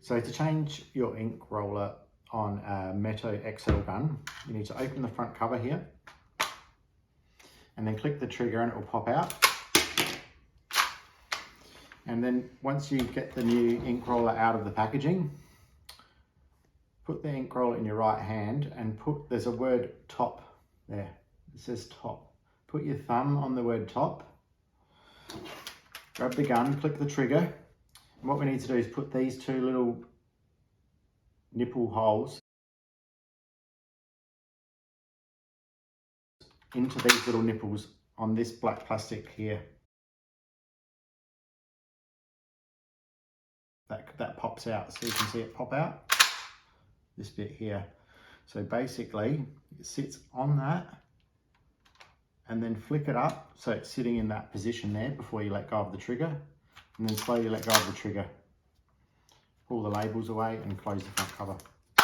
So to change your ink roller on a Meto XL gun, you need to open the front cover here and then click the trigger and it will pop out. And then once you get the new ink roller out of the packaging, put the ink roller in your right hand and there's a word top there. It says top. Put your thumb on the word top, grab the gun, click the trigger. And what we need to do is put these two little nipple holes into these little nipples on this black plastic here. That pops out, so you can see it pop out, this bit here. So basically it sits on that and then flick it up so it's sitting in that position there before you let go of the trigger, and then slowly let go of the trigger. Pull the labels away and close the front cover.